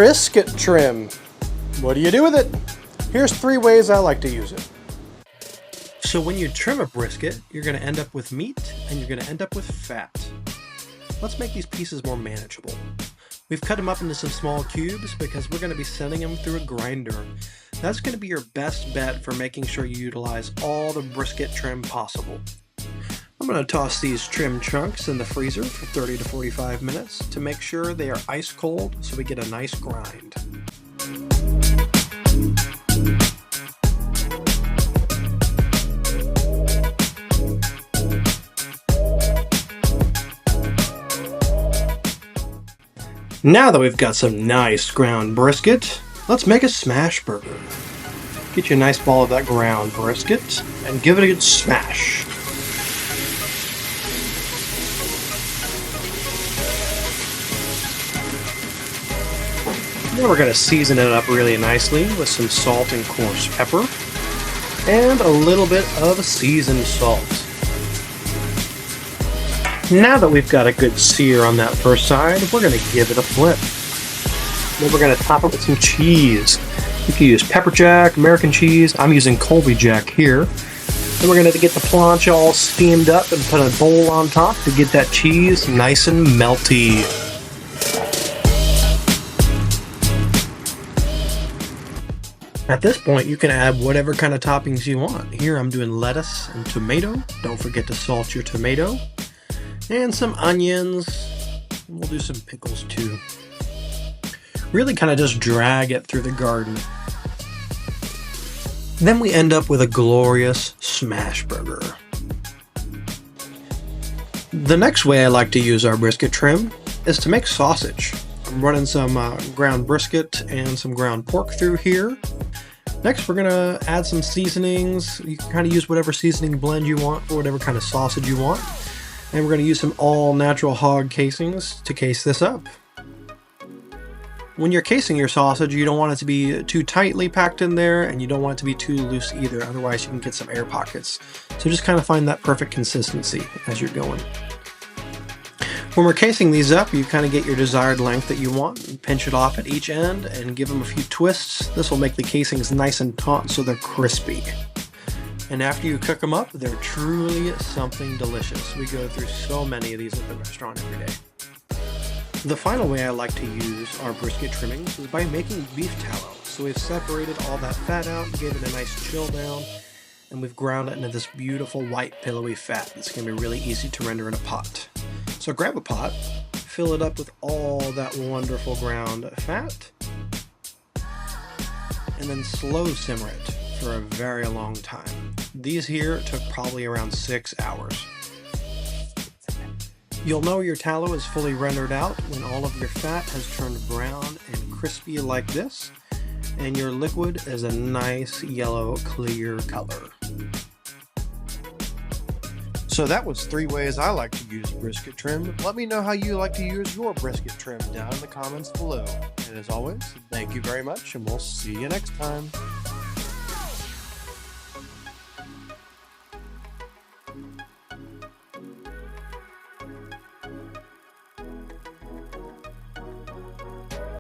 Brisket trim. What do you do with it? Here's 3 ways I like to use it. So when you trim a brisket, you're going to end up with meat and you're going to end up with fat. Let's make these pieces more manageable. We've cut them up into some small cubes because we're going to be sending them through a grinder. That's going to be your best bet for making sure you utilize all the brisket trim possible. I'm going to toss these trim chunks in the freezer for 30 to 45 minutes to make sure they are ice cold so we get a nice grind. Now that we've got some nice ground brisket, let's make a smash burger. Get you a nice ball of that ground brisket and give it a good smash. Now we're going to season it up really nicely with some salt and coarse pepper and a little bit of seasoned salt. Now that we've got a good sear on that first side, we're going to give it a flip. Then we're going to top it with some cheese. You can use pepper jack, American cheese. I'm using Colby Jack here. Then we're going to get the plancha all steamed up and put a bowl on top to get that cheese nice and melty. At this point, you can add whatever kind of toppings you want. Here I'm doing lettuce and tomato. Don't forget to salt your tomato. And some onions. We'll do some pickles too. Really kind of just drag it through the garden. Then we end up with a glorious smash burger. The next way I like to use our brisket trim is to make sausage. I'm running some ground brisket and some ground pork through here. Next, we're going to add some seasonings. You can kind of use whatever seasoning blend you want for whatever kind of sausage you want. And we're going to use some all-natural hog casings to case this up. When you're casing your sausage, you don't want it to be too tightly packed in there, and you don't want it to be too loose either, otherwise you can get some air pockets. So just kind of find that perfect consistency as you're going. When we're casing these up, you kind of get your desired length that you want, and pinch it off at each end and give them a few twists. This will make the casings nice and taut so they're crispy. And after you cook them up, they're truly something delicious. We go through so many of these at the restaurant every day. The final way I like to use our brisket trimmings is by making beef tallow. So we've separated all that fat out, gave it a nice chill down, and we've ground it into this beautiful white pillowy fat that's going to be really easy to render in a pot. So grab a pot, fill it up with all that wonderful ground fat, and then slow simmer it for a very long time. These here took probably around 6 hours. You'll know your tallow is fully rendered out when all of your fat has turned brown and crispy like this, and your liquid is a nice yellow clear color. So that was 3 ways I like to use brisket trim. Let me know how you like to use your brisket trim down in the comments below. And as always, thank you very much, and we'll see you next time.